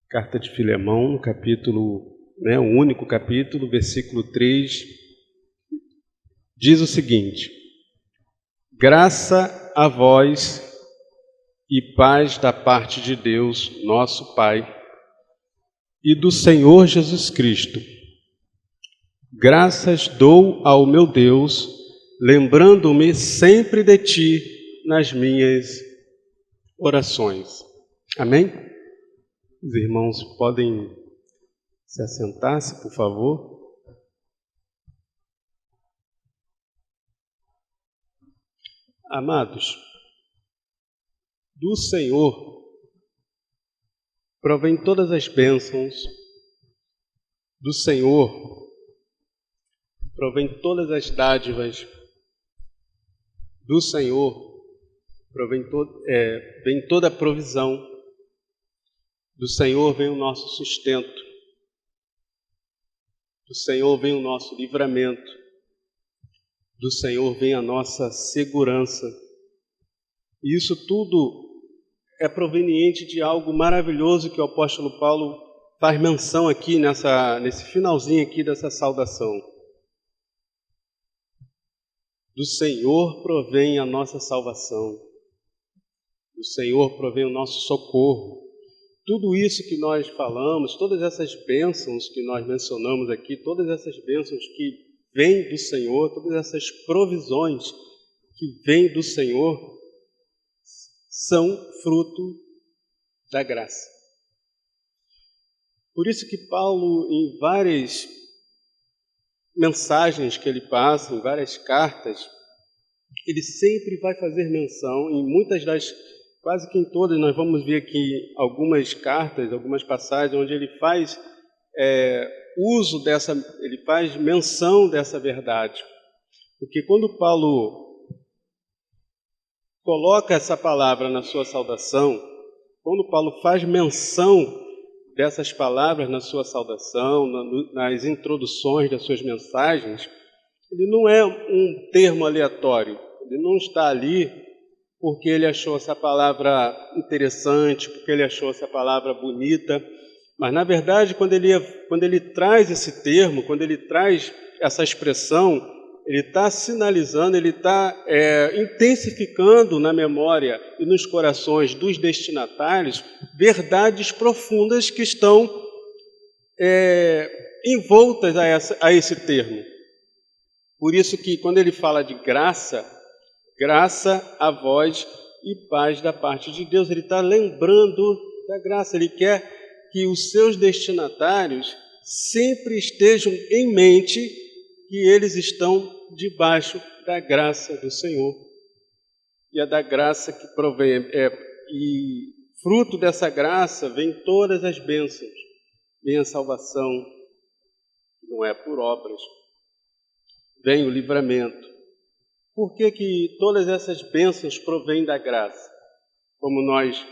Carta de Filemão, no capítulo, o único capítulo, versículo 3, diz o seguinte: graça a vós e paz da parte de Deus, nosso Pai, e do Senhor Jesus Cristo. Graças dou ao meu Deus, lembrando-me sempre de ti nas minhas orações. Amém? Os irmãos podem se assentar-se, por favor. Amados, do Senhor provém todas as bênçãos, do Senhor provém todas as dádivas, do Senhor vem toda a provisão, do Senhor vem o nosso sustento, do Senhor vem o nosso livramento, do Senhor vem a nossa segurança. E isso tudo é proveniente de algo maravilhoso que o apóstolo Paulo faz menção aqui nesse finalzinho aqui dessa saudação. Do Senhor provém a nossa salvação, do Senhor provém o nosso socorro. Tudo isso que nós falamos, todas essas bênçãos que nós mencionamos aqui, todas essas bênçãos que vêm do Senhor, todas essas provisões que vêm do Senhor, são fruto da graça. Por isso que Paulo, em várias mensagens que ele passa, em várias cartas, ele sempre vai fazer menção, em muitas das, quase que em todas, nós vamos ver aqui algumas cartas, algumas passagens, onde ele faz ele faz menção dessa verdade. Porque quando Paulo coloca essa palavra na sua saudação, quando Paulo faz menção dessas palavras na sua saudação, nas introduções das suas mensagens, ele não é um termo aleatório, ele não está ali porque ele achou essa palavra interessante, porque ele achou essa palavra bonita, mas na verdade quando ele traz esse termo, quando ele traz essa expressão, ele está sinalizando, ele está intensificando na memória e nos corações dos destinatários verdades profundas que estão envoltas a esse termo. Por isso que quando ele fala de graça a vós e paz da parte de Deus, ele está lembrando da graça, ele quer que os seus destinatários sempre estejam em mente que eles estão debaixo da graça do Senhor. E é da graça que provém, e fruto dessa graça vem todas as bênçãos, vem a salvação, não é por obras, vem o livramento. Por que todas essas bênçãos provêm da graça? Como nós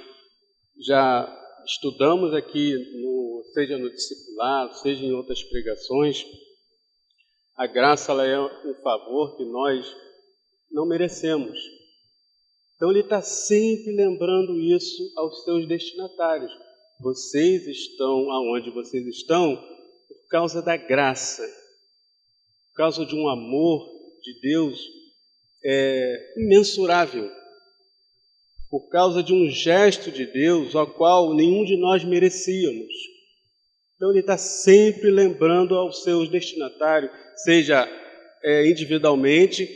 já estudamos aqui, seja no discipulado, seja em outras pregações, a graça ela é um favor que nós não merecemos. Então ele está sempre lembrando isso aos seus destinatários. Vocês estão aonde vocês estão por causa da graça, por causa de um amor de Deus imensurável, por causa de um gesto de Deus ao qual nenhum de nós merecíamos. Então ele está sempre lembrando aos seus destinatários, seja individualmente,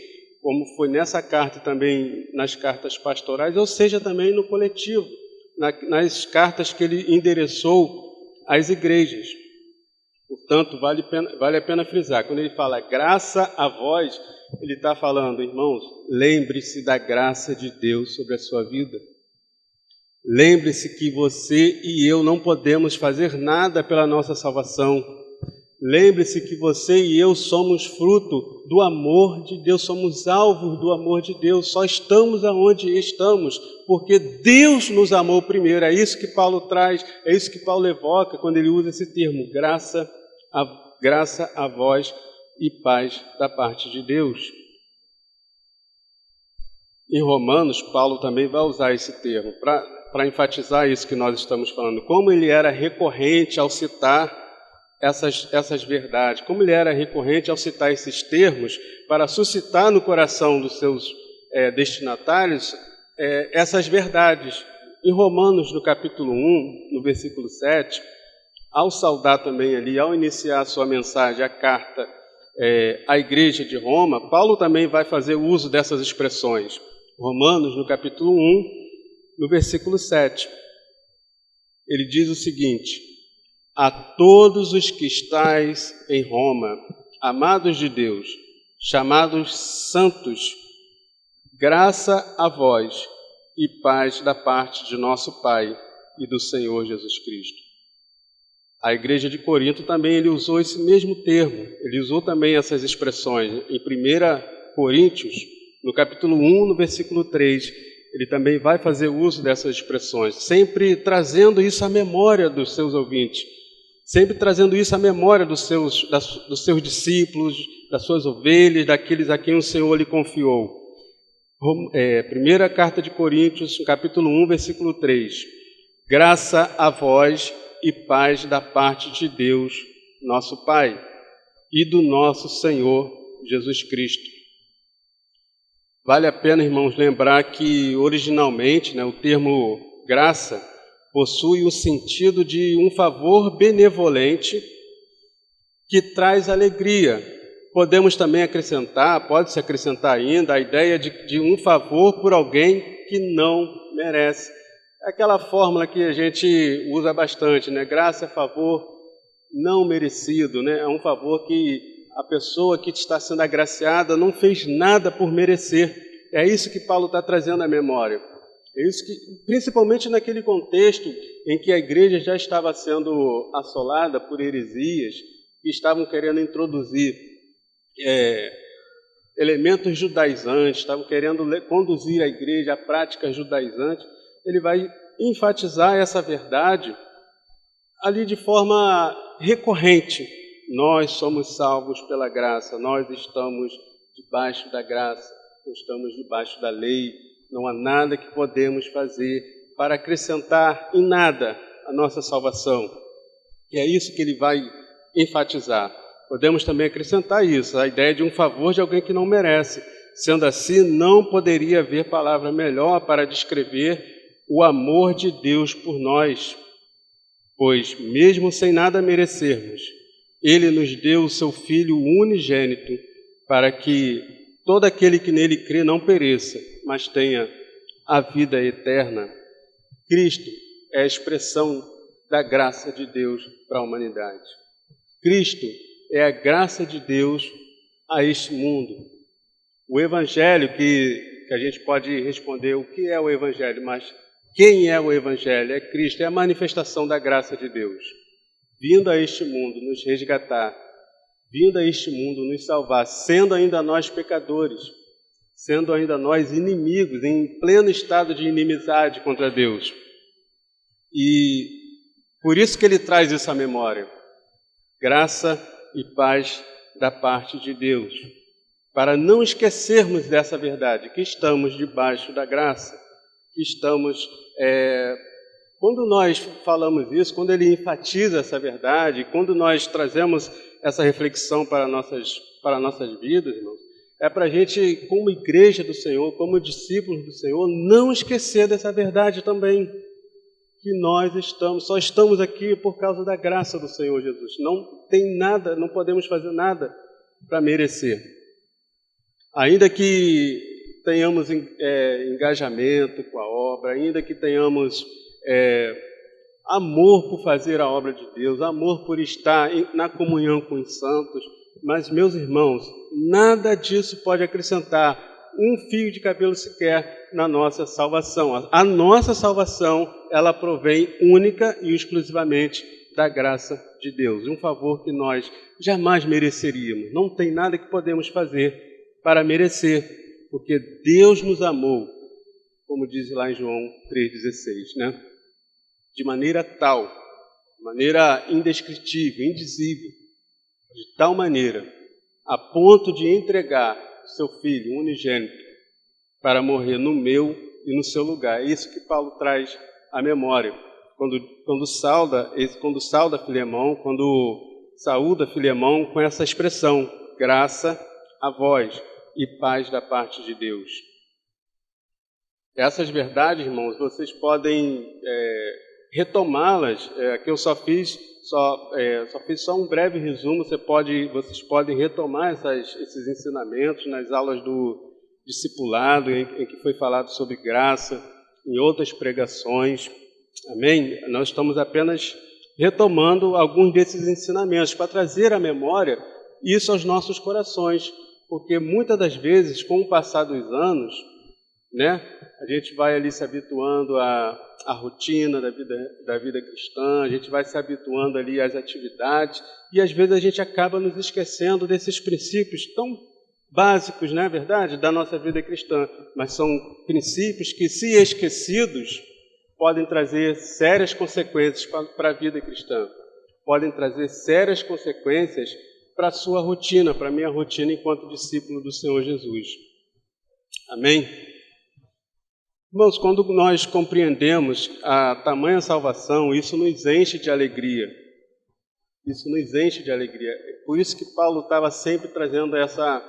como foi nessa carta também, nas cartas pastorais, ou seja também no coletivo, nas cartas que ele endereçou às igrejas. Portanto, vale a pena frisar, quando ele fala graça a vós, ele está falando, irmãos, lembre-se da graça de Deus sobre a sua vida. Lembre-se que você e eu não podemos fazer nada pela nossa salvação. Lembre-se que você e eu somos fruto do amor de Deus, somos alvos do amor de Deus, só estamos aonde estamos, porque Deus nos amou primeiro. É isso que Paulo traz, é isso que Paulo evoca quando ele usa esse termo, graça a vós e paz da parte de Deus. Em Romanos, Paulo também vai usar esse termo. para enfatizar isso que nós estamos falando, como ele era recorrente ao citar essas verdades, como ele era recorrente ao citar esses termos para suscitar no coração dos seus destinatários essas verdades. Em Romanos, no capítulo 1, no versículo 7, ao saudar também ali, ao iniciar a sua mensagem, a carta à igreja de Roma, Paulo também vai fazer uso dessas expressões. Romanos, no capítulo 1, no versículo 7, ele diz o seguinte: a todos os que estáis em Roma, amados de Deus, chamados santos, graça a vós e paz da parte de nosso Pai e do Senhor Jesus Cristo. A igreja de Corinto também ele usou esse mesmo termo, ele usou também essas expressões. Em 1 Coríntios, no capítulo 1, no versículo 3, ele também vai fazer uso dessas expressões, sempre trazendo isso à memória dos seus ouvintes, sempre trazendo isso à memória dos seus discípulos, das suas ovelhas, daqueles a quem o Senhor lhe confiou. Primeira carta de Coríntios, capítulo 1, versículo 3. Graça a vós e paz da parte de Deus, nosso Pai, e do nosso Senhor Jesus Cristo. Vale a pena, irmãos, lembrar que originalmente, o termo graça possui o sentido de um favor benevolente que traz alegria. Podemos também acrescentar, pode-se acrescentar ainda, a ideia de um favor por alguém que não merece. É aquela fórmula que a gente usa bastante, Graça é favor não merecido, É um favor que a pessoa que está sendo agraciada não fez nada por merecer. É isso que Paulo está trazendo à memória. É isso que, principalmente naquele contexto em que a igreja já estava sendo assolada por heresias que estavam querendo introduzir elementos judaizantes, estavam querendo conduzir a igreja a práticas judaizantes. Ele vai enfatizar essa verdade ali de forma recorrente. Nós somos salvos pela graça, nós estamos debaixo da graça, nós estamos debaixo da lei, não há nada que podemos fazer para acrescentar em nada a nossa salvação. E é isso que ele vai enfatizar. Podemos também acrescentar isso, a ideia de um favor de alguém que não merece. Sendo assim, não poderia haver palavra melhor para descrever o amor de Deus por nós, pois, mesmo sem nada merecermos, Ele nos deu o Seu Filho unigênito, para que todo aquele que nele crê não pereça, mas tenha a vida eterna. Cristo é a expressão da graça de Deus para a humanidade. Cristo é a graça de Deus a este mundo. O Evangelho, que a gente pode responder o que é o Evangelho, mas quem é o Evangelho? É Cristo, é a manifestação da graça de Deus, vindo a este mundo nos resgatar, vindo a este mundo nos salvar, sendo ainda nós pecadores, sendo ainda nós inimigos, em pleno estado de inimizade contra Deus. E por isso que ele traz isso à memória. Graça e paz da parte de Deus, para não esquecermos dessa verdade, que estamos debaixo da graça, que estamos... Quando nós falamos isso, quando ele enfatiza essa verdade, quando nós trazemos essa reflexão para nossas vidas, irmãos, é para a gente, como igreja do Senhor, como discípulos do Senhor, não esquecer dessa verdade também, que nós só estamos aqui por causa da graça do Senhor Jesus. Não tem nada, não podemos fazer nada para merecer. Ainda que tenhamos engajamento com a obra, ainda que tenhamos amor por fazer a obra de Deus, amor por estar na comunhão com os santos, mas, meus irmãos, nada disso pode acrescentar um fio de cabelo sequer na nossa salvação. A nossa salvação, ela provém única e exclusivamente da graça de Deus, um favor que nós jamais mereceríamos. Não tem nada que podemos fazer para merecer, porque Deus nos amou, como diz lá em João 3,16, de maneira tal, de maneira indescritível, indizível, de tal maneira, a ponto de entregar seu Filho unigênito para morrer no meu e no seu lugar. É isso que Paulo traz a memória. Quando sauda Filemão, quando saúda Filemão com essa expressão, graça a vós e paz da parte de Deus. Essas verdades, irmãos, vocês podem retomá-las. Aqui eu só fiz um breve resumo. Vocês podem retomar esses ensinamentos nas aulas do discipulado, em que foi falado sobre graça, em outras pregações. Amém? Nós estamos apenas retomando alguns desses ensinamentos para trazer à memória isso aos nossos corações, porque muitas das vezes, com o passar dos anos, né, a gente vai ali se habituando à rotina da vida cristã, a gente vai se habituando ali às atividades, e às vezes a gente acaba nos esquecendo desses princípios tão básicos, não é verdade, da nossa vida cristã, mas são princípios que, se esquecidos, podem trazer sérias consequências para a vida cristã, podem trazer sérias consequências para a sua rotina, para a minha rotina enquanto discípulo do Senhor Jesus. Amém? Irmãos, quando nós compreendemos a tamanha salvação, isso nos enche de alegria. Isso nos enche de alegria. Por isso que Paulo estava sempre trazendo essa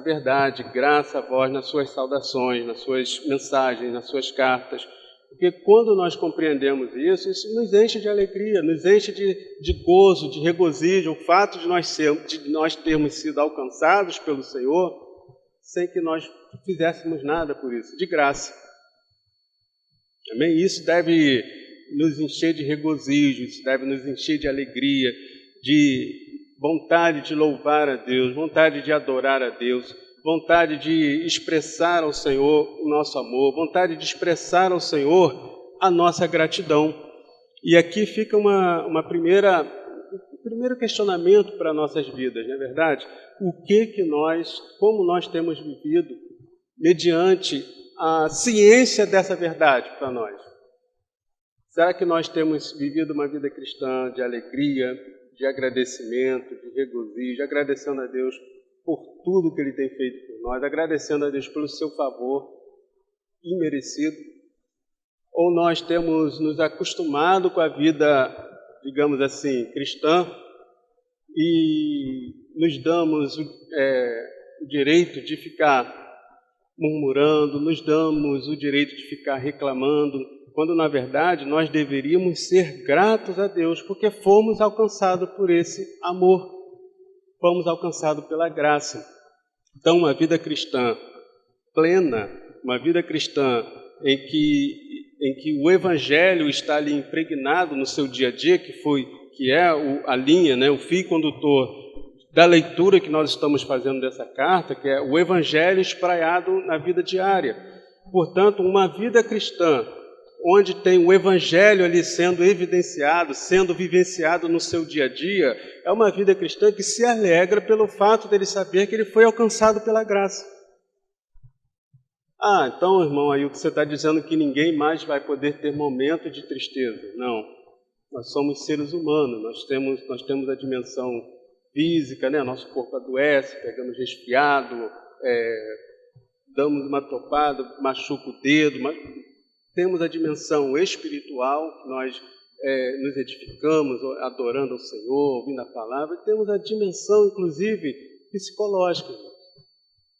verdade, graça a vós nas suas saudações, nas suas mensagens, nas suas cartas. Porque quando nós compreendemos isso nos enche de alegria, nos enche de gozo, de regozijo, o fato de nós termos sido alcançados pelo Senhor sem que nós fizéssemos nada por isso, de graça. Amém? Isso deve nos encher de regozijo, isso deve nos encher de alegria, de vontade de louvar a Deus, vontade de adorar a Deus, vontade de expressar ao Senhor o nosso amor, vontade de expressar ao Senhor a nossa gratidão. E aqui fica um primeiro questionamento para nossas vidas, não é verdade? Como nós temos vivido mediante a ciência dessa verdade para nós? Será que nós temos vivido uma vida cristã de alegria, de agradecimento, de regozijo, agradecendo a Deus por tudo que Ele tem feito por nós, agradecendo a Deus pelo seu favor imerecido? Ou nós temos nos acostumado com a vida, digamos assim, cristã e nos damos o direito de ficar murmurando, nos damos o direito de ficar reclamando, quando na verdade nós deveríamos ser gratos a Deus, porque fomos alcançados por esse amor, fomos alcançados pela graça. Então, uma vida cristã plena, uma vida cristã em que o Evangelho está ali impregnado no seu dia a dia, que é a linha, né, o fio condutor da leitura que nós estamos fazendo dessa carta, que é o Evangelho espraiado na vida diária. Portanto, uma vida cristã onde tem o Evangelho ali sendo evidenciado, sendo vivenciado no seu dia a dia, é uma vida cristã que se alegra pelo fato dele saber que ele foi alcançado pela graça. Ah, então, irmão, aí o que você está dizendo é que ninguém mais vai poder ter momento de tristeza. Não, nós somos seres humanos, nós temos a dimensão física, né? Nosso corpo adoece, pegamos resfriado, damos uma topada, machuca o dedo, mas temos a dimensão espiritual, nós nos edificamos adorando ao Senhor, ouvindo a palavra, e temos a dimensão, inclusive, psicológica.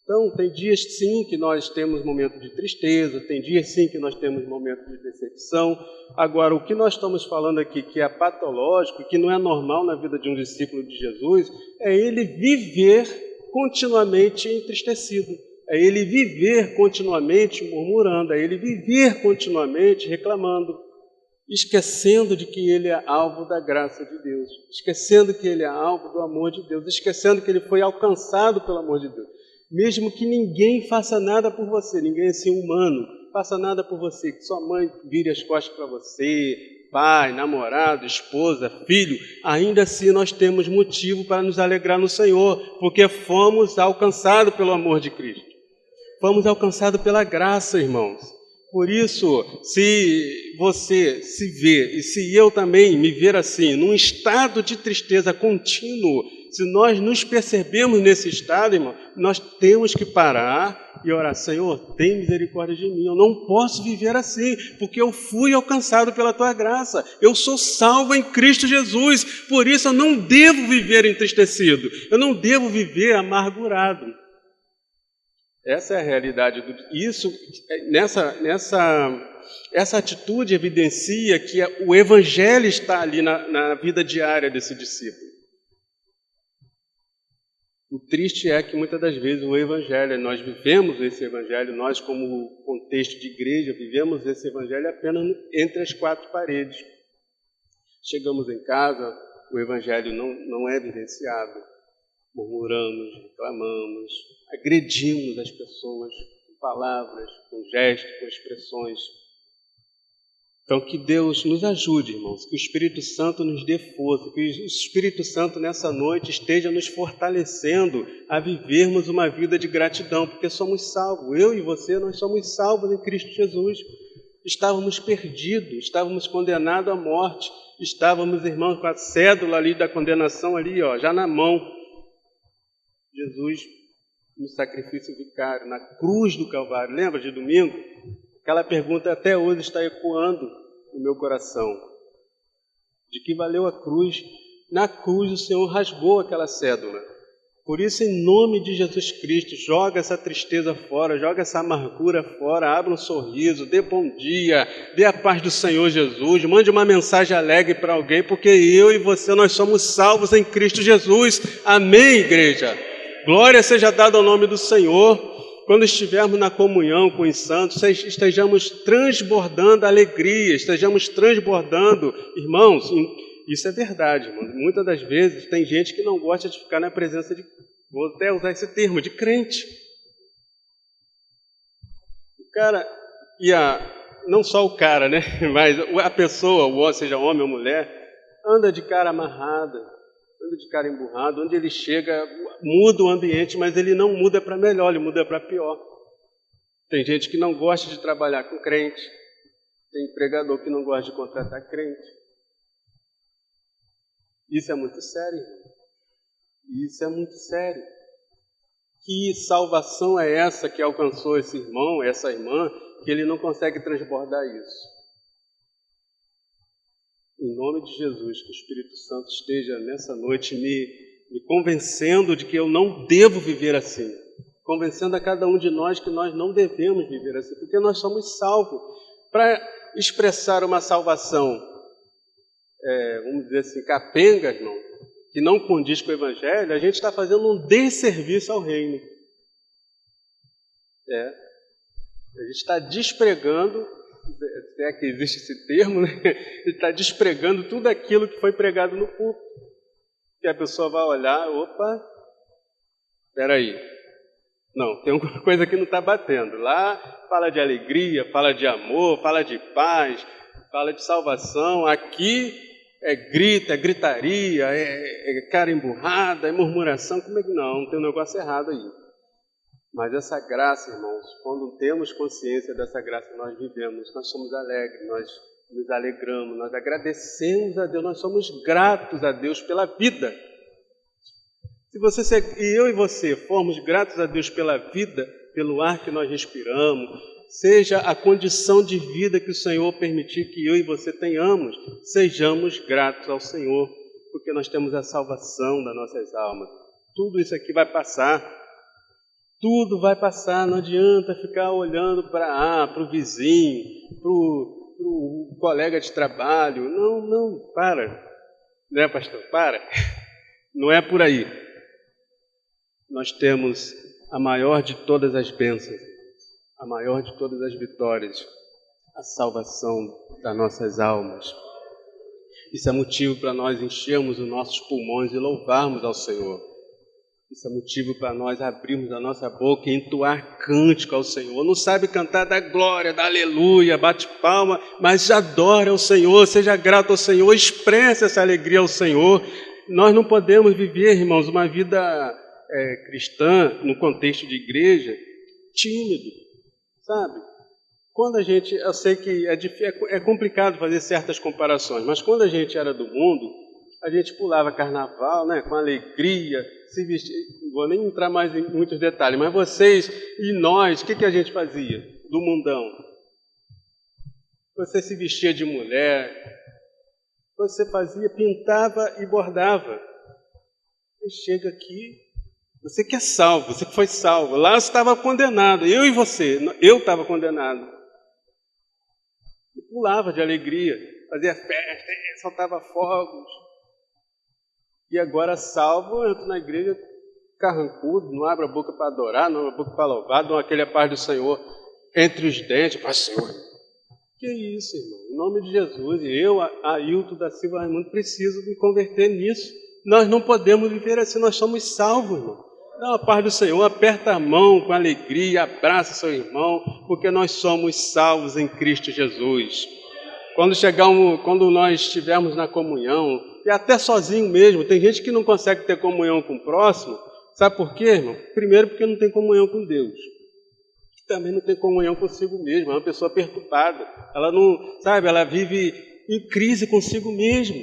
Então, tem dias sim que nós temos momentos de tristeza, tem dias sim que nós temos momentos de decepção. Agora, o que nós estamos falando aqui, que é patológico, que não é normal na vida de um discípulo de Jesus, é ele viver continuamente entristecido. É ele viver continuamente murmurando, é ele viver continuamente reclamando, esquecendo de que ele é alvo da graça de Deus, esquecendo que ele é alvo do amor de Deus, esquecendo que ele foi alcançado pelo amor de Deus. Mesmo que ninguém faça nada por você, ninguém assim humano, faça nada por você, que sua mãe vire as costas para você, pai, namorado, esposa, filho, ainda assim nós temos motivo para nos alegrar no Senhor, porque fomos alcançados pelo amor de Cristo. Fomos alcançados pela graça, irmãos. Por isso, se você se vê, e se eu também me ver assim, num estado de tristeza contínuo, se nós nos percebemos nesse estado, irmão, nós temos que parar e orar: Senhor, tem misericórdia de mim, eu não posso viver assim, porque eu fui alcançado pela Tua graça, eu sou salvo em Cristo Jesus, por isso eu não devo viver entristecido, eu não devo viver amargurado. Essa é a realidade. Essa atitude evidencia que o Evangelho está ali na vida diária desse discípulo. O triste é que muitas das vezes o Evangelho, nós vivemos esse Evangelho, nós como contexto de igreja, vivemos esse Evangelho apenas entre as quatro paredes. Chegamos em casa, o Evangelho não é evidenciado, murmuramos, reclamamos, agredimos as pessoas com palavras, com gestos, com expressões. Então, que Deus nos ajude, irmãos, que o Espírito Santo nos dê força, que o Espírito Santo nessa noite esteja nos fortalecendo a vivermos uma vida de gratidão, porque somos salvos. Eu e você, nós somos salvos em Cristo Jesus. Estávamos perdidos, estávamos condenados à morte, estávamos, irmãos, com a cédula ali da condenação ali, já na mão. Jesus, no sacrifício vicário, na cruz do Calvário, lembra de domingo? Aquela pergunta até hoje está ecoando no meu coração. De que valeu a cruz? Na cruz o Senhor rasgou aquela cédula. Por isso, em nome de Jesus Cristo, joga essa tristeza fora, joga essa amargura fora, abra um sorriso, dê bom dia, dê a paz do Senhor Jesus, mande uma mensagem alegre para alguém, porque eu e você, nós somos salvos em Cristo Jesus. Amém, igreja? Glória seja dada ao nome do Senhor. Quando estivermos na comunhão com os santos, estejamos transbordando alegria, estejamos transbordando, irmãos, isso é verdade, irmão. Muitas das vezes tem gente que não gosta de ficar na presença de, vou até usar esse termo, de crente. O cara, não só o cara, né? Mas a pessoa, seja homem ou mulher, anda de cara amarrada, anda de cara emburrado, onde ele chega, muda o ambiente, mas ele não muda para melhor, ele muda para pior. Tem gente que não gosta de trabalhar com crente, tem empregador que não gosta de contratar crente. Isso é muito sério, irmão. Isso é muito sério. Que salvação é essa que alcançou esse irmão, essa irmã, que ele não consegue transbordar isso? Em nome de Jesus, que o Espírito Santo esteja nessa noite me convencendo de que eu não devo viver assim. Convencendo a cada um de nós que nós não devemos viver assim, porque nós somos salvos. Para expressar uma salvação, vamos dizer assim, capenga, irmão, que não condiz com o Evangelho, a gente está fazendo um desserviço ao reino. A gente está despregando, se é que existe esse termo, né? Ele está despregando tudo aquilo que foi pregado no púlpito. Que a pessoa vai olhar, opa, espera aí. Não, tem alguma coisa que não está batendo. Lá fala de alegria, fala de amor, fala de paz, fala de salvação. Aqui é grita, é gritaria, é cara emburrada, é murmuração. Como é que não? Tem um negócio errado aí. Mas essa graça, irmãos, quando temos consciência dessa graça, nós vivemos, nós somos alegres, nós nos alegramos, nós agradecemos a Deus, nós somos gratos a Deus pela vida. Se eu e você formos gratos a Deus pela vida, pelo ar que nós respiramos, seja a condição de vida que o Senhor permitir que eu e você tenhamos, sejamos gratos ao Senhor, porque nós temos a salvação das nossas almas. Tudo isso aqui vai passar. Tudo vai passar, não adianta ficar olhando para o vizinho, para o colega de trabalho. Não, para. Né, pastor? Para. Não é por aí. Nós temos a maior de todas as bênçãos, a maior de todas as vitórias, a salvação das nossas almas. Isso é motivo para nós enchermos os nossos pulmões e louvarmos ao Senhor. Isso é motivo para nós abrirmos a nossa boca e entoar cântico ao Senhor. Não sabe cantar da glória, da aleluia, bate palma, mas adora ao Senhor, seja grato ao Senhor, expresse essa alegria ao Senhor. Nós não podemos viver, irmãos, uma vida cristã, no contexto de igreja, tímido, sabe? Quando a gente, eu sei que é complicado fazer certas comparações, mas quando a gente era do mundo, a gente pulava carnaval, né, com alegria, se vestia. não vou nem entrar mais em muitos detalhes, mas vocês e nós, o que a gente fazia do mundão? Você se vestia de mulher, você fazia, pintava e bordava. E chega aqui, você que é salvo, você que foi salvo. Lá você estava condenado, eu e você, eu estava condenado. E pulava de alegria, fazia festa, soltava fogos. E agora salvo, eu entro na igreja carrancudo, não abre a boca para adorar, não abre a boca para louvar, dou aquele paz do Senhor entre os dentes. Pai, Senhor, que isso, irmão? Em nome de Jesus, eu, Ailton da Silva Raimundo, preciso me converter nisso. Nós não podemos viver assim, nós somos salvos, irmão. Dá a paz do Senhor, aperta a mão com alegria, abraça seu irmão, porque nós somos salvos em Cristo Jesus. Quando nós estivermos na comunhão, e até sozinho mesmo, tem gente que não consegue ter comunhão com o próximo, sabe por quê, irmão? Primeiro, porque não tem comunhão com Deus. Também não tem comunhão consigo mesmo, é uma pessoa perturbada. Ela não, sabe, ela vive em crise consigo mesmo.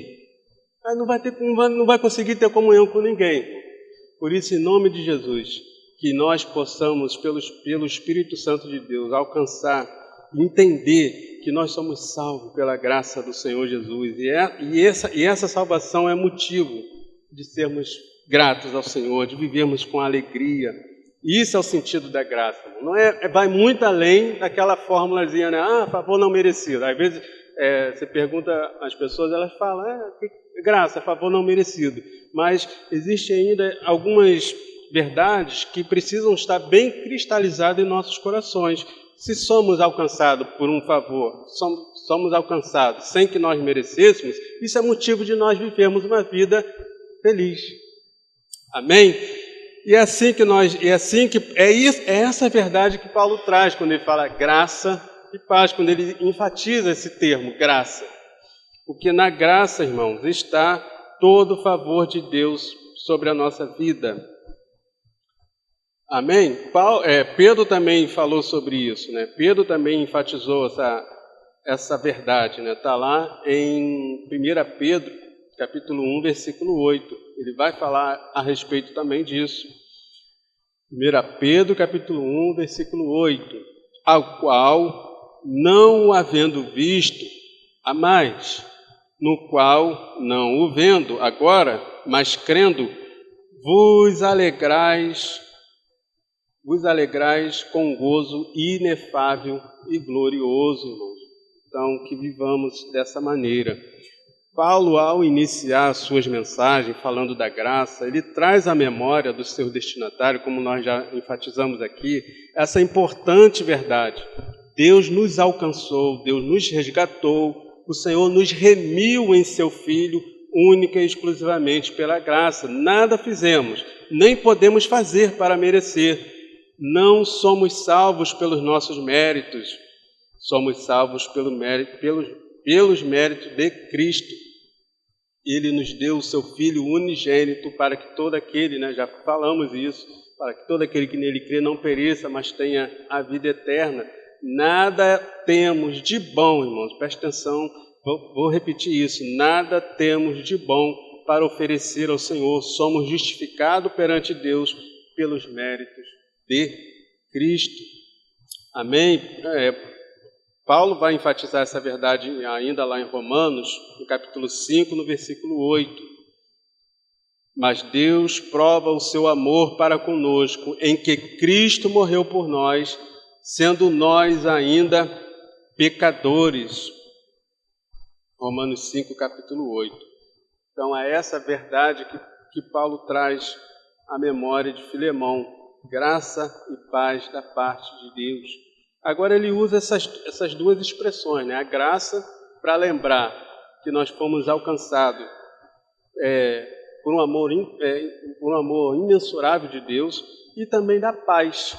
Aí não vai conseguir ter comunhão com ninguém. Por isso, em nome de Jesus, que nós possamos, pelo Espírito Santo de Deus, alcançar, entender que nós somos salvos pela graça do Senhor Jesus. E essa salvação é motivo de sermos gratos ao Senhor, de vivermos com alegria. Isso é o sentido da graça. Não vai muito além daquela fórmulazinha, né? Favor não merecido. Às vezes você pergunta às pessoas, elas falam, graça, favor não merecido. Mas existem ainda algumas verdades que precisam estar bem cristalizadas em nossos corações. Se somos alcançados por um favor, somos alcançados sem que nós merecêssemos, isso é motivo de nós vivermos uma vida feliz. Amém? É essa verdade que Paulo traz quando ele fala graça e paz, quando ele enfatiza esse termo, graça. Porque na graça, irmãos, está todo o favor de Deus sobre a nossa vida. Amém? Pedro também falou sobre isso, né? Pedro também enfatizou essa verdade, né? Está lá em 1 Pedro, capítulo 1, versículo 8. Ele vai falar a respeito também disso. 1 Pedro, capítulo 1, versículo 8. Ao qual, não o havendo visto, amais, no qual, não o vendo agora, mas crendo, vos alegrais com gozo inefável e glorioso, irmãos. Então, que vivamos dessa maneira. Paulo, ao iniciar as suas mensagens, falando da graça, ele traz à memória do seu destinatário, como nós já enfatizamos aqui, essa importante verdade. Deus nos alcançou, Deus nos resgatou, o Senhor nos remiu em seu Filho, única e exclusivamente pela graça. Nada fizemos, nem podemos fazer para merecer. Não somos salvos pelos nossos méritos, somos salvos pelos méritos de Cristo. Ele nos deu o seu Filho unigênito para que todo aquele, né, já falamos isso, para que todo aquele que nele crê não pereça, mas tenha a vida eterna. Nada temos de bom, irmãos, preste atenção, vou repetir isso, nada temos de bom para oferecer ao Senhor. Somos justificados perante Deus pelos méritos de Cristo. Amém? Paulo vai enfatizar essa verdade ainda lá em Romanos, no capítulo 5, no versículo 8. Mas Deus prova o seu amor para conosco, em que Cristo morreu por nós, sendo nós ainda pecadores. Romanos 5, capítulo 8. Então é essa verdade que Paulo traz à memória de Filemão. Graça e paz da parte de Deus. Agora ele usa essas duas expressões, né? A graça para lembrar que nós fomos alcançados por um amor imensurável de Deus, e também da paz.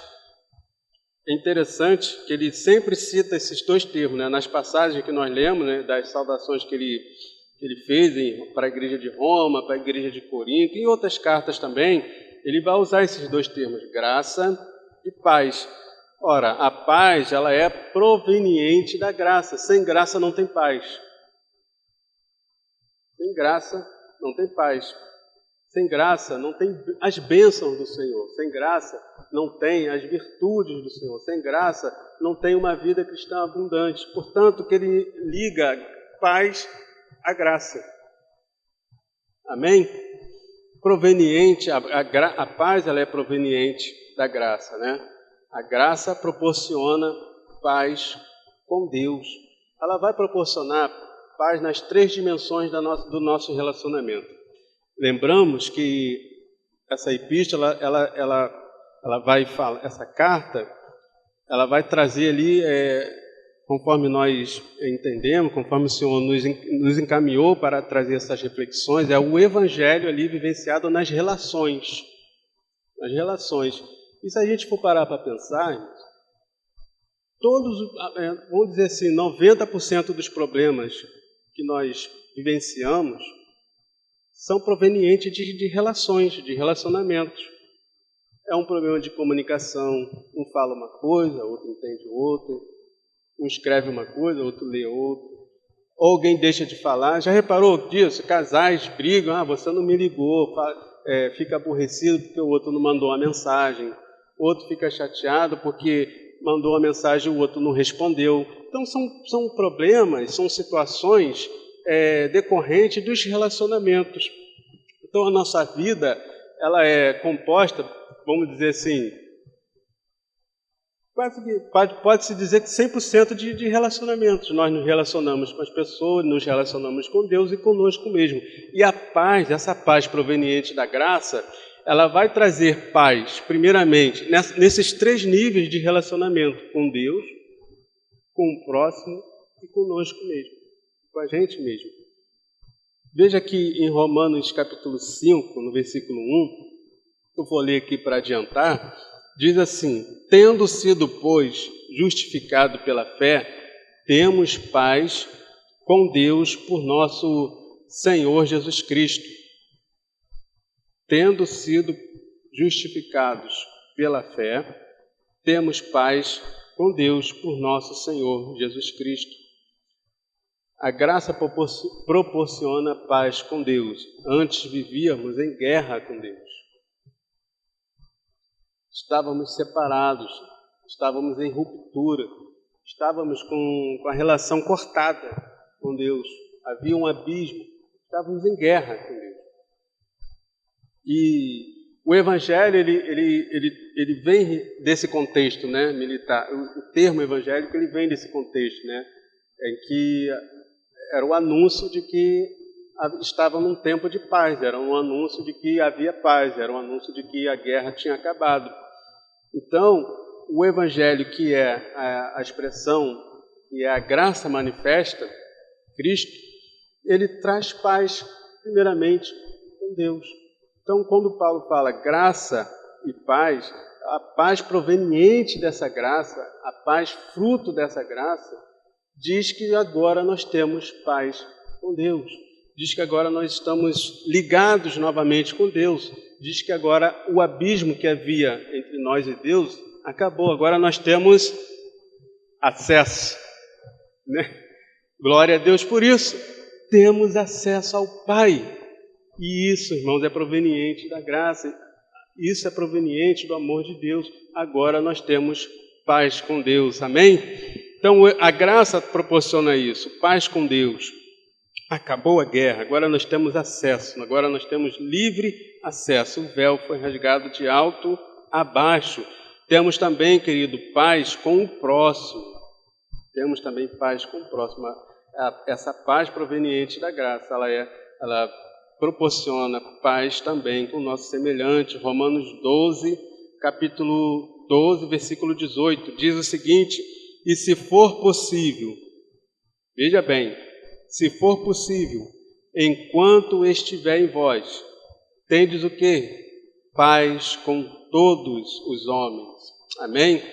É interessante que ele sempre cita esses dois termos, né? Nas passagens que nós lemos, né? Das saudações que ele fez para a igreja de Roma, para a igreja de Corinto, e em outras cartas também, ele vai usar esses dois termos, graça e paz. Ora, a paz, ela é proveniente da graça. Sem graça não tem paz. Sem graça não tem paz. Sem graça não tem as bênçãos do Senhor. Sem graça não tem as virtudes do Senhor. Sem graça não tem uma vida cristã abundante. Portanto, que ele liga paz à graça. Amém? Proveniente, a paz ela é proveniente da graça, né? A graça proporciona paz com Deus. Ela vai proporcionar paz nas 3 dimensões do nosso relacionamento. Lembramos que essa epístola, ela vai falar, essa carta, ela vai trazer ali, conforme nós entendemos, conforme o Senhor nos encaminhou para trazer essas reflexões, é o Evangelho ali vivenciado nas relações. Nas relações. E se a gente for parar para pensar, vamos dizer assim, 90% dos problemas que nós vivenciamos são provenientes de relações, de relacionamentos. É um problema de comunicação, um fala uma coisa, outro entende outra, um escreve uma coisa, outro lê outra, ou alguém deixa de falar. Já reparou disso? Casais brigam, você não me ligou, fica aborrecido porque o outro não mandou uma mensagem, o outro fica chateado porque mandou uma mensagem e o outro não respondeu. Então são problemas, são situações decorrente dos relacionamentos. Então a nossa vida ela é composta, vamos dizer assim, pode-se dizer que 100% de relacionamentos. Nós nos relacionamos com as pessoas, nos relacionamos com Deus e conosco mesmo. E a paz, essa paz proveniente da graça, ela vai trazer paz, primeiramente, nesses 3 níveis de relacionamento, com Deus, com o próximo e conosco mesmo, com a gente mesmo. Veja que em Romanos capítulo 5, no versículo 1, eu vou ler aqui para adiantar, diz assim: tendo sido, pois, justificado pela fé, temos paz com Deus por nosso Senhor Jesus Cristo. Tendo sido justificados pela fé, temos paz com Deus por nosso Senhor Jesus Cristo. A graça proporciona paz com Deus. Antes vivíamos em guerra com Deus. Estávamos separados, estávamos em ruptura, estávamos com a relação cortada com Deus. Havia um abismo, estávamos em guerra com Deus. E o Evangelho, ele vem desse contexto, né, militar. O termo evangélico, ele vem desse contexto, né, em que era o anúncio de que estava num tempo de paz, era um anúncio de que havia paz, era um anúncio de que a guerra tinha acabado. Então, o Evangelho, que é a expressão, que é a graça manifesta, Cristo, ele traz paz, primeiramente, com Deus. Então, quando Paulo fala graça e paz, a paz proveniente dessa graça, a paz fruto dessa graça, diz que agora nós temos paz com Deus. Diz que agora nós estamos ligados novamente com Deus. Diz que agora o abismo que havia entre nós e Deus acabou. Agora nós temos acesso, né? Glória a Deus por isso. Temos acesso ao Pai. E isso, irmãos, é proveniente da graça. Isso é proveniente do amor de Deus. Agora nós temos paz com Deus. Amém? Então, a graça proporciona isso. Paz com Deus. Acabou a guerra, agora nós temos acesso, agora nós temos livre acesso. O véu foi rasgado de alto a baixo. Temos também, querido, paz com o próximo. Temos também paz com o próximo. Essa paz proveniente da graça, ela proporciona paz também com o nosso semelhante. Romanos 12, capítulo 12, versículo 18, diz o seguinte: e se for possível, veja bem, se for possível, enquanto estiver em vós, tendes o quê? Paz com todos os homens. Amém?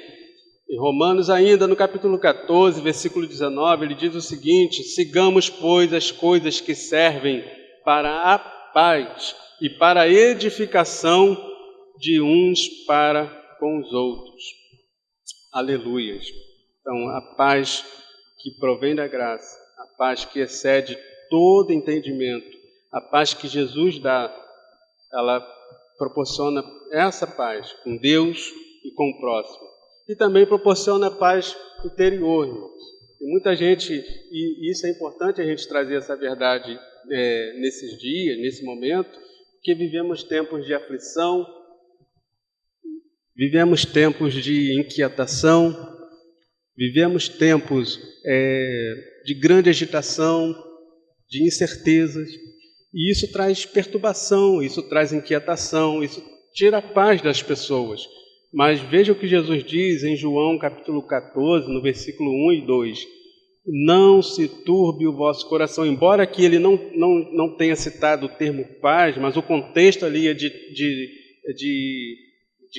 Em Romanos ainda, no capítulo 14, versículo 19, ele diz o seguinte: sigamos, pois, as coisas que servem para a paz e para a edificação de uns para com os outros. Aleluias. Então, a paz que provém da graça, a paz que excede todo entendimento, a paz que Jesus dá, ela proporciona essa paz com Deus e com o próximo. E também proporciona paz interior, irmãos. E muita gente, e isso é importante a gente trazer essa verdade nesses dias, nesse momento, porque vivemos tempos de aflição, vivemos tempos de inquietação, vivemos tempos de grande agitação, de incertezas, e isso traz perturbação, isso traz inquietação, isso tira a paz das pessoas. Mas veja o que Jesus diz em João capítulo 14, no versículo 1 e 2. Não se turbe o vosso coração, embora aqui ele não tenha citado o termo paz, mas o contexto ali é de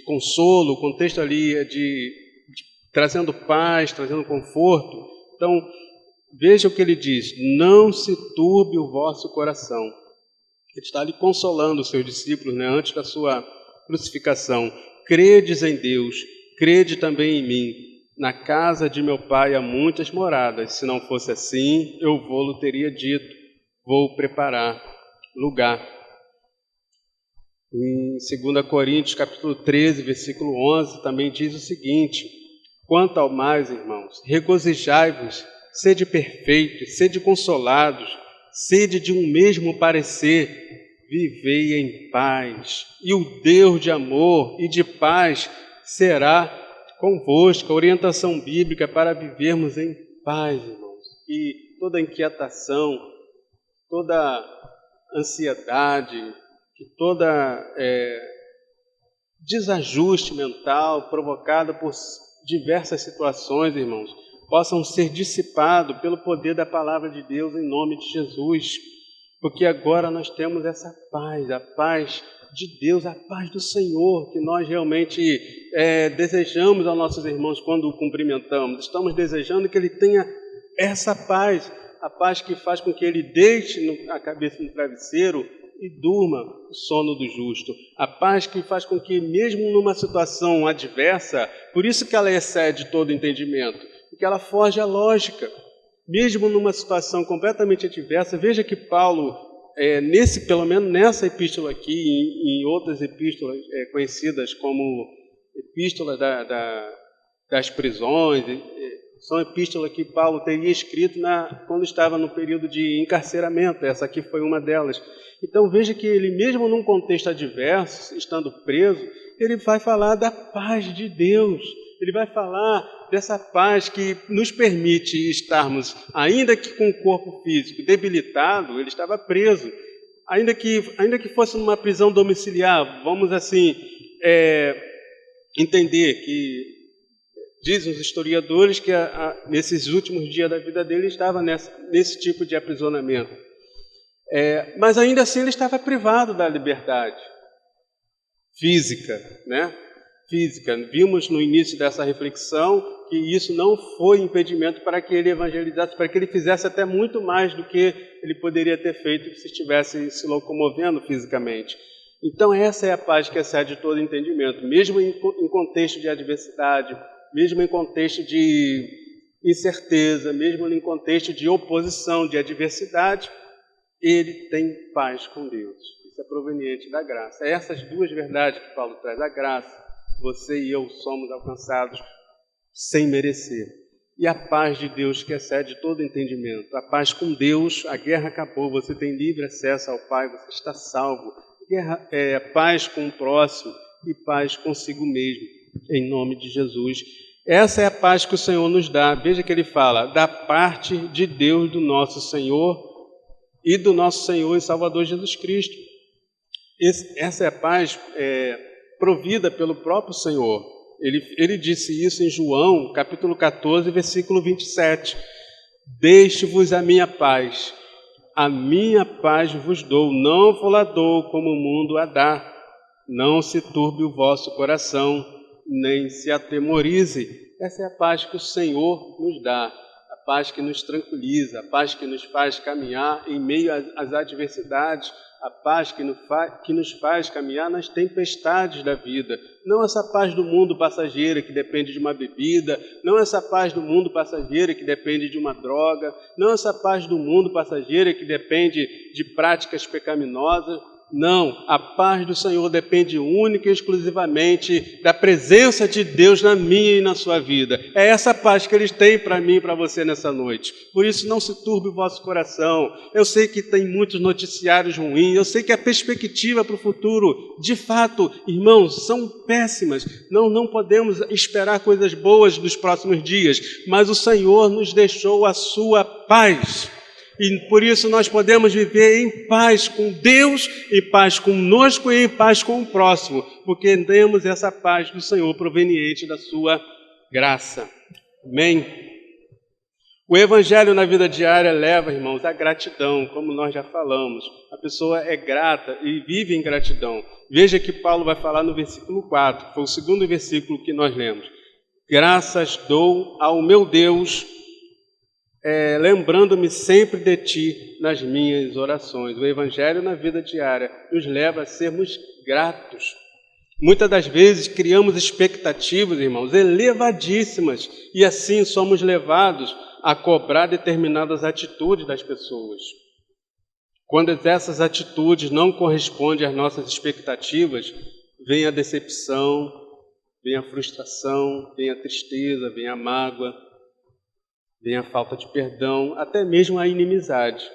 consolo, o contexto ali é de trazendo paz, trazendo conforto. Então, veja o que ele diz, não se turbe o vosso coração. Ele está ali consolando os seus discípulos, antes da sua crucificação. Credes em Deus, crede também em mim. Na casa de meu pai há muitas moradas. Se não fosse assim, eu vou-lo teria dito. Vou preparar lugar. Em 2 Coríntios, capítulo 13, versículo 11, também diz o seguinte: quanto ao mais, irmãos, regozijai-vos, sede perfeitos, sede consolados, sede de um mesmo parecer, vivei em paz, e o Deus de amor e de paz será convosco. A orientação bíblica para vivermos em paz, irmãos. E toda inquietação, toda ansiedade, que toda desajuste mental provocado por diversas situações, irmãos, possam ser dissipados pelo poder da palavra de Deus em nome de Jesus. Porque agora nós temos essa paz, a paz de Deus, a paz do Senhor, que nós realmente desejamos aos nossos irmãos quando o cumprimentamos. Estamos desejando que ele tenha essa paz, a paz que faz com que ele deite a cabeça no travesseiro e durma o sono do justo. A paz que faz com que, mesmo numa situação adversa, por isso que ela excede todo entendimento, porque ela foge à lógica. Mesmo numa situação completamente adversa, veja que Paulo, pelo menos nessa epístola aqui, em outras epístolas conhecidas como epístola das prisões, são epístolas que Paulo teria escrito quando estava no período de encarceramento. Essa aqui foi uma delas. Então veja que ele, mesmo num contexto adverso, estando preso, ele vai falar da paz de Deus. Ele vai falar dessa paz que nos permite estarmos, ainda que com o corpo físico debilitado, ele estava preso, ainda que fosse numa prisão domiciliar, vamos assim entender que dizem os historiadores que nesses últimos dias da vida dele ele estava nesse tipo de aprisionamento. Mas ainda assim ele estava privado da liberdade física, física. Vimos no início dessa reflexão que isso não foi impedimento para que ele evangelizasse, para que ele fizesse até muito mais do que ele poderia ter feito se estivesse se locomovendo fisicamente. Então essa é a paz que excede todo entendimento, mesmo em contexto de adversidade, mesmo em contexto de incerteza, mesmo em contexto de oposição, de adversidade, ele tem paz com Deus. Isso é proveniente da graça. Essas duas verdades que Paulo traz, a graça, você e eu somos alcançados sem merecer. E a paz de Deus que excede todo entendimento. A paz com Deus, a guerra acabou, você tem livre acesso ao Pai, você está salvo. Paz com o próximo e paz consigo mesmo, em nome de Jesus. Essa é a paz que o Senhor nos dá. Veja que ele fala, da parte de Deus, do nosso Senhor e do nosso Senhor e Salvador Jesus Cristo. Essa é a paz provida pelo próprio Senhor. Ele disse isso em João, capítulo 14, versículo 27. Deixe-vos a minha paz vos dou, não vou-la dou como o mundo a dá. Não se turbe o vosso coração, nem se atemorize. Essa é a paz que o Senhor nos dá, a paz que nos tranquiliza, a paz que nos faz caminhar em meio às adversidades, a paz que nos faz caminhar nas tempestades da vida. Não essa paz do mundo passageira que depende de uma bebida, não essa paz do mundo passageira que depende de uma droga, não essa paz do mundo passageira que depende de práticas pecaminosas. Não, a paz do Senhor depende única e exclusivamente da presença de Deus na minha e na sua vida. É essa paz que Ele tem para mim e para você nessa noite. Por isso, não se turbe o vosso coração. Eu sei que tem muitos noticiários ruins, eu sei que a perspectiva para o futuro, de fato, irmãos, são péssimas. Não podemos esperar coisas boas nos próximos dias, mas o Senhor nos deixou a sua paz. E por isso nós podemos viver em paz com Deus, em paz conosco e em paz com o próximo, porque temos essa paz do Senhor proveniente da sua graça. Amém? O Evangelho na vida diária leva, irmãos, à gratidão, como nós já falamos. A pessoa é grata e vive em gratidão. Veja que Paulo vai falar no versículo 4, foi o segundo versículo que nós lemos. Graças dou ao meu Deus, lembrando-me sempre de ti nas minhas orações. O Evangelho na vida diária nos leva a sermos gratos. Muitas das vezes criamos expectativas, irmãos, elevadíssimas, e assim somos levados a cobrar determinadas atitudes das pessoas. Quando essas atitudes não correspondem às nossas expectativas, vem a decepção, vem a frustração, vem a tristeza, vem a mágoa, vem a falta de perdão, até mesmo a inimizade.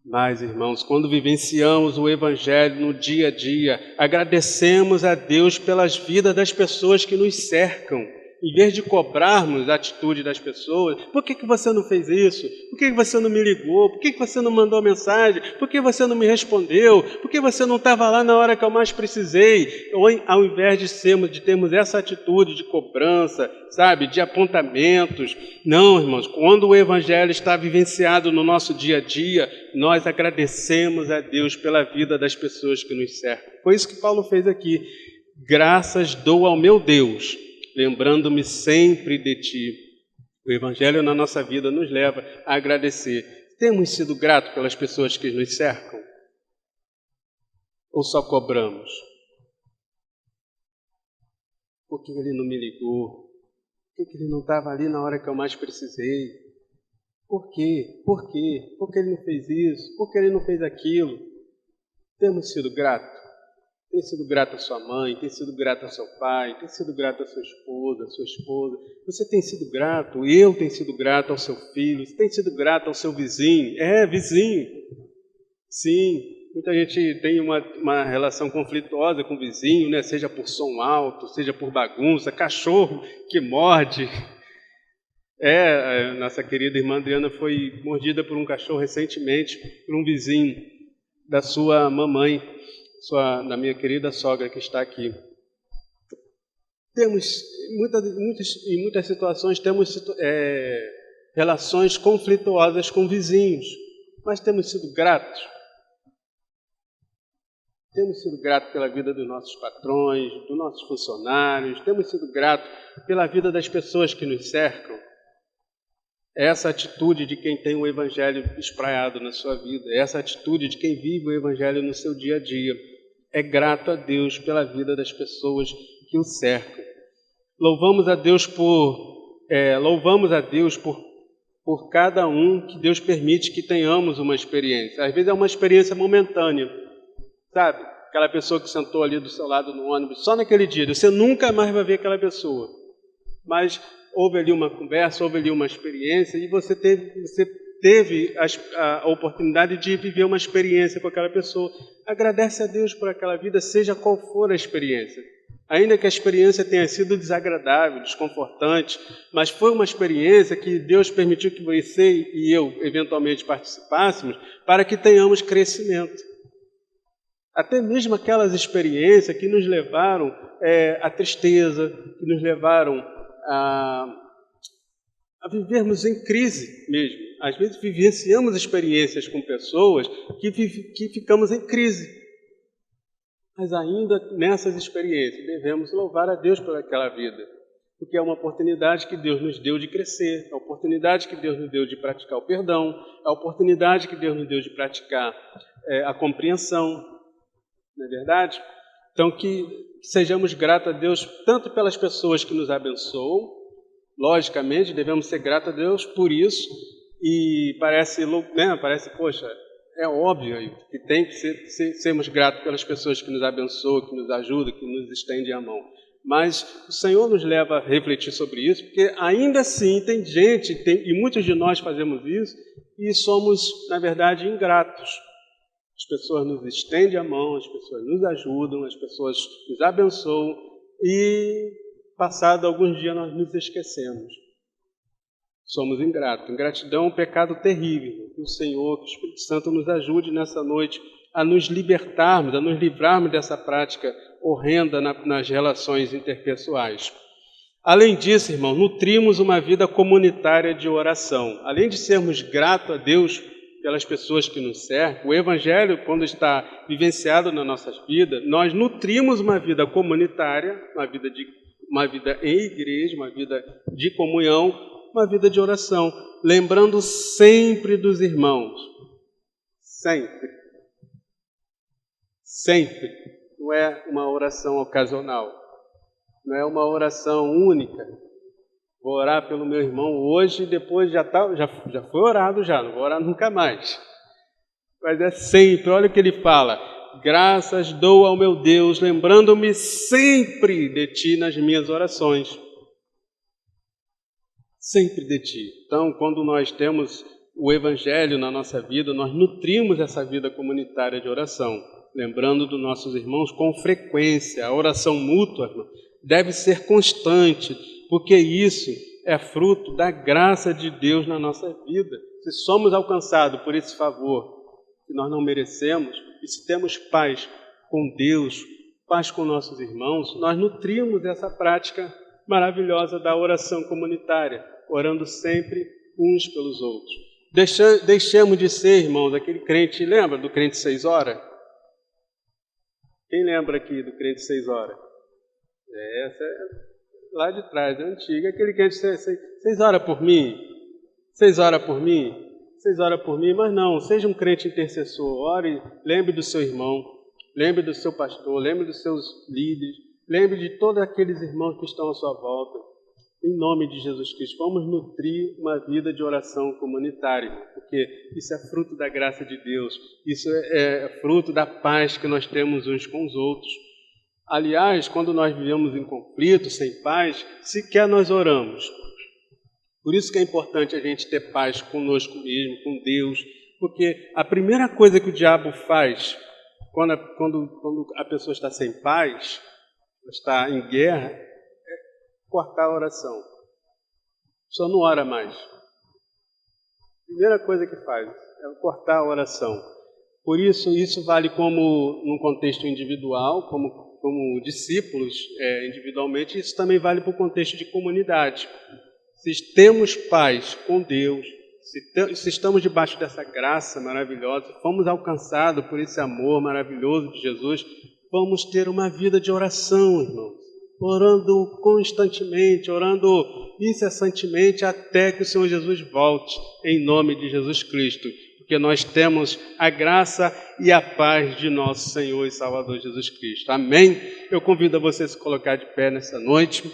Mas, irmãos, quando vivenciamos o Evangelho no dia a dia, agradecemos a Deus pelas vidas das pessoas que nos cercam. Em vez de cobrarmos a atitude das pessoas, por que você não fez isso? Por que você não me ligou? Por que você não mandou mensagem? Por que você não me respondeu? Por que você não estava lá na hora que eu mais precisei? Ou, ao invés de termos essa atitude de cobrança, sabe, de apontamentos. Não, irmãos, quando o Evangelho está vivenciado no nosso dia a dia, nós agradecemos a Deus pela vida das pessoas que nos cercam. Foi isso que Paulo fez aqui. Graças dou ao meu Deus, lembrando-me sempre de ti. O Evangelho na nossa vida nos leva a agradecer. Temos sido gratos pelas pessoas que nos cercam? Ou só cobramos? Por que ele não me ligou? Por que ele não estava ali na hora que eu mais precisei? Por quê? Por quê? Por que ele não fez isso? Por que ele não fez aquilo? Temos sido gratos? Tem sido grato à sua mãe, tem sido grato ao seu pai, tem sido grato à sua esposa. Você tem sido grato, eu tenho sido grato ao seu filho, você tem sido grato ao seu vizinho. Vizinho. Sim, muita gente tem uma relação conflituosa com o vizinho, né? Seja por som alto, seja por bagunça, cachorro que morde. Nossa querida irmã Adriana foi mordida por um cachorro recentemente, por um vizinho da sua mamãe, da minha querida sogra que está aqui. Temos, em muitas situações, temos relações conflituosas com vizinhos, mas temos sido gratos. Temos sido gratos pela vida dos nossos patrões, dos nossos funcionários, temos sido gratos pela vida das pessoas que nos cercam. Essa atitude de quem tem o Evangelho espraiado na sua vida, essa atitude de quem vive o Evangelho no seu dia a dia, é grato a Deus pela vida das pessoas que o cercam. Louvamos a Deus por cada um que Deus permite que tenhamos uma experiência. Às vezes é uma experiência momentânea, sabe? Aquela pessoa que sentou ali do seu lado no ônibus, só naquele dia, você nunca mais vai ver aquela pessoa. Mas houve ali uma conversa, houve ali uma experiência e você teve a oportunidade de viver uma experiência com aquela pessoa. Agradece a Deus por aquela vida, seja qual for a experiência. Ainda que a experiência tenha sido desagradável, desconfortante, mas foi uma experiência que Deus permitiu que você e eu eventualmente participássemos para que tenhamos crescimento. Até mesmo aquelas experiências que nos levaram à tristeza, que nos levaram a vivermos em crise mesmo. Às vezes vivenciamos experiências com pessoas que ficamos em crise. Mas ainda nessas experiências devemos louvar a Deus por aquela vida. Porque é uma oportunidade que Deus nos deu de crescer, é a oportunidade que Deus nos deu de praticar o perdão, é a oportunidade que Deus nos deu de praticar a compreensão. Não é verdade? Então que sejamos gratos a Deus tanto pelas pessoas que nos abençoam. Logicamente, devemos ser gratos a Deus por isso. E parece, poxa, É óbvio que tem que sermos gratos pelas pessoas que nos abençoam, que nos ajudam, que nos estendem a mão. Mas o Senhor nos leva a refletir sobre isso, porque ainda assim tem gente, e muitos de nós fazemos isso, e somos, na verdade, ingratos. As pessoas nos estendem a mão, as pessoas nos ajudam, as pessoas nos abençoam, e passado alguns dias nós nos esquecemos. Somos ingratos. Ingratidão é um pecado terrível. Que o Senhor, que o Espírito Santo nos ajude nessa noite a nos libertarmos, a nos livrarmos dessa prática horrenda nas relações interpessoais. Além disso, irmão, nutrimos uma vida comunitária de oração. Além de sermos gratos a Deus pelas pessoas que nos cercam, o Evangelho, quando está vivenciado nas nossas vidas, nós nutrimos uma vida comunitária, uma vida em igreja, uma vida de comunhão, uma vida de oração, lembrando sempre dos irmãos. Sempre. Sempre. Não é uma oração ocasional. Não é uma oração única. Vou orar pelo meu irmão hoje e depois já foi orado já, não vou orar nunca mais. Mas é sempre, olha o que ele fala. Graças dou ao meu Deus, lembrando-me sempre de ti nas minhas orações. Sempre de ti. Então, quando nós temos o Evangelho na nossa vida, nós nutrimos essa vida comunitária de oração, lembrando dos nossos irmãos com frequência. A oração mútua deve ser constante, porque isso é fruto da graça de Deus na nossa vida. Se somos alcançados por esse favor que nós não merecemos, e se temos paz com Deus, paz com nossos irmãos, nós nutrimos essa prática maravilhosa da oração comunitária, orando sempre uns pelos outros. Deixemos de ser, irmãos, aquele crente, lembra do crente 6 horas? Quem lembra aqui do crente 6 horas? Essa é lá de trás, é antiga, aquele crente 6 horas por mim, 6 horas por mim, 6 horas por mim, mas não, seja um crente intercessor, ore, lembre do seu irmão, lembre do seu pastor, lembre dos seus líderes, lembre de todos aqueles irmãos que estão à sua volta. Em nome de Jesus Cristo, vamos nutrir uma vida de oração comunitária, porque isso é fruto da graça de Deus, isso é fruto da paz que nós temos uns com os outros. Aliás, quando nós vivemos em conflito, sem paz, sequer nós oramos. Por isso que é importante a gente ter paz conosco mesmo, com Deus, porque a primeira coisa que o diabo faz quando a pessoa está sem paz, está em guerra, é cortar a oração. A pessoa não ora mais. A primeira coisa que faz é cortar a oração. Por isso vale como num contexto individual, como discípulos individualmente, isso também vale para o contexto de comunidade. Se temos paz com Deus, se estamos debaixo dessa graça maravilhosa, fomos alcançados por esse amor maravilhoso de Jesus, vamos ter uma vida de oração, irmãos, orando constantemente, orando incessantemente até que o Senhor Jesus volte, em nome de Jesus Cristo, porque nós temos a graça e a paz de nosso Senhor e Salvador Jesus Cristo. Amém? Eu convido a você a se colocar de pé nessa noite.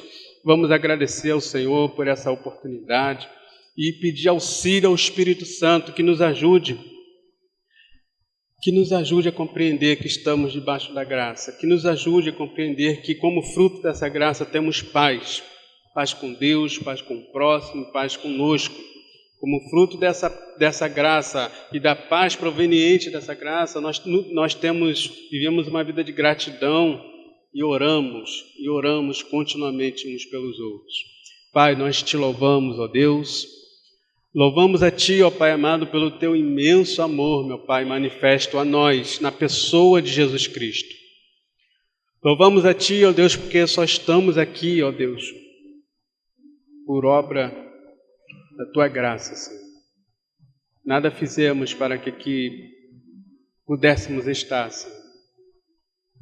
Vamos agradecer ao Senhor por essa oportunidade e pedir auxílio ao Espírito Santo que nos ajude a compreender que estamos debaixo da graça, que nos ajude a compreender que como fruto dessa graça temos paz, paz com Deus, paz com o próximo, paz conosco. Como fruto dessa graça e da paz proveniente dessa graça, nós vivemos uma vida de gratidão e oramos continuamente uns pelos outros. Pai, nós te louvamos, ó Deus. Louvamos a Ti, ó Pai amado, pelo Teu imenso amor, meu Pai, manifesto a nós, na pessoa de Jesus Cristo. Louvamos a Ti, ó Deus, porque só estamos aqui, ó Deus, por obra da Tua graça, Senhor. Nada fizemos para que aqui pudéssemos estar, Senhor.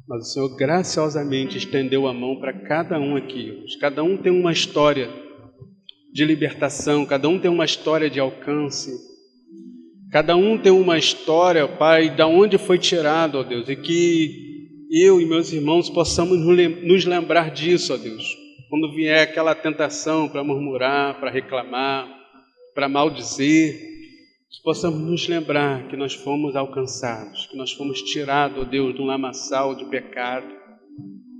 Mas o Senhor graciosamente estendeu a mão para cada um aqui. Cada um tem uma história de libertação, cada um tem uma história de alcance, cada um tem uma história, Pai, da onde foi tirado, ó Deus, e que eu e meus irmãos possamos nos lembrar disso, ó Deus, quando vier aquela tentação para murmurar, para reclamar, para maldizer, Que possamos nos lembrar que nós fomos alcançados, que nós fomos tirados, ó Deus, de um lamaçal de pecado.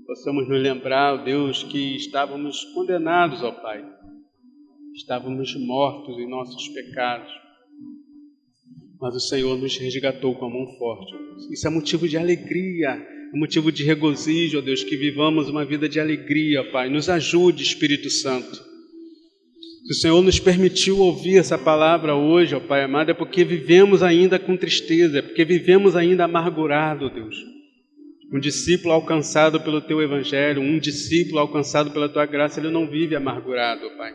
Possamos nos lembrar, ó Deus, que estávamos condenados, ó Pai. Estávamos mortos em nossos pecados. Mas o Senhor nos resgatou com a mão forte. Isso é motivo de alegria, é motivo de regozijo, ó Deus, que vivamos uma vida de alegria, ó Pai. Nos ajude, Espírito Santo. Se o Senhor nos permitiu ouvir essa palavra hoje, ó Pai amado, é porque vivemos ainda com tristeza, é porque vivemos ainda amargurado, ó Deus. Um discípulo alcançado pelo Teu Evangelho, um discípulo alcançado pela Tua graça, ele não vive amargurado, ó Pai.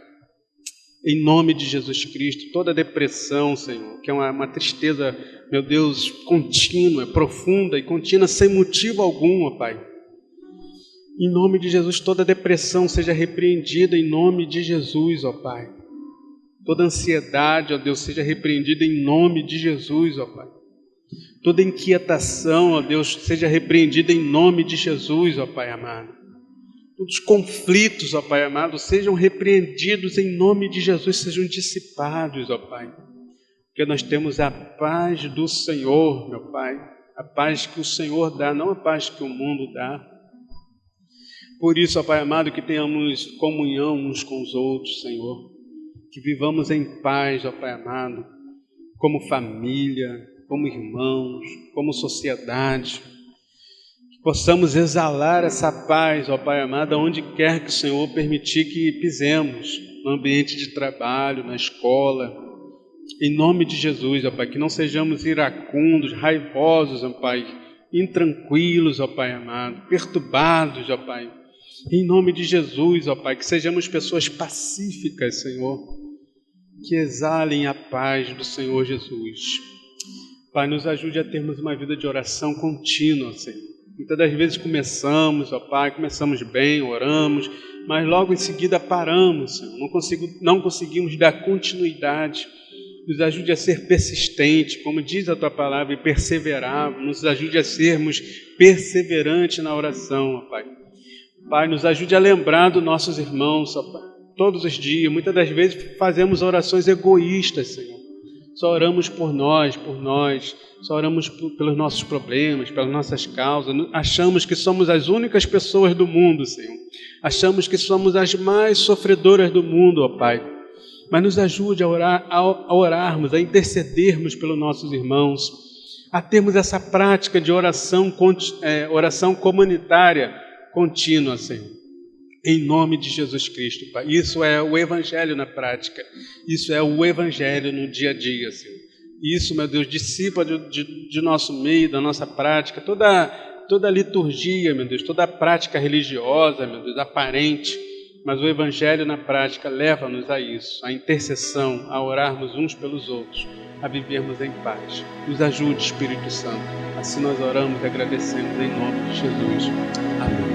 Em nome de Jesus Cristo, toda depressão, Senhor, que é uma tristeza, meu Deus, contínua, profunda e contínua, sem motivo algum, ó Pai. Em nome de Jesus, toda depressão seja repreendida em nome de Jesus, ó Pai. Toda ansiedade, ó Deus, seja repreendida em nome de Jesus, ó Pai. Toda inquietação, ó Deus, seja repreendida em nome de Jesus, ó Pai amado. Todos os conflitos, ó Pai amado, sejam repreendidos em nome de Jesus, sejam dissipados, ó Pai. Porque nós temos a paz do Senhor, meu Pai. A paz que o Senhor dá, não a paz que o mundo dá. Por isso, ó Pai amado, que tenhamos comunhão uns com os outros, Senhor. Que vivamos em paz, ó Pai amado, como família, como irmãos, como sociedade. Que possamos exalar essa paz, ó Pai amado, aonde quer que o Senhor permitir que pisemos, no ambiente de trabalho, na escola. Em nome de Jesus, ó Pai, que não sejamos iracundos, raivosos, ó Pai, intranquilos, ó Pai amado, perturbados, ó Pai. Em nome de Jesus, ó Pai, que sejamos pessoas pacíficas, Senhor, que exalem a paz do Senhor Jesus. Pai, nos ajude a termos uma vida de oração contínua, Senhor. Muitas das vezes começamos, ó Pai, começamos bem, oramos, mas logo em seguida paramos, Senhor. Não conseguimos dar continuidade. Nos ajude a ser persistente, como diz a Tua palavra, e perseverar. Nos ajude a sermos perseverantes na oração, ó Pai. Pai, nos ajude a lembrar dos nossos irmãos, ó Pai, todos os dias. Muitas das vezes fazemos orações egoístas, Senhor. Só oramos por nós, só oramos pelos nossos problemas, pelas nossas causas. Achamos que somos as únicas pessoas do mundo, Senhor. Achamos que somos as mais sofredoras do mundo, ó Pai. Mas nos ajude a orarmos, a intercedermos pelos nossos irmãos, a termos essa prática de oração comunitária contínua, Senhor, em nome de Jesus Cristo, Pai. Isso é o Evangelho na prática, isso é o Evangelho no dia a dia, Senhor. Isso, meu Deus, dissipa de nosso meio, da nossa prática, toda a liturgia, meu Deus, toda a prática religiosa, meu Deus, aparente, mas o Evangelho na prática leva-nos a isso, a intercessão, a orarmos uns pelos outros, a vivermos em paz. Nos ajude, Espírito Santo. Assim nós oramos e agradecemos em nome de Jesus. Amém.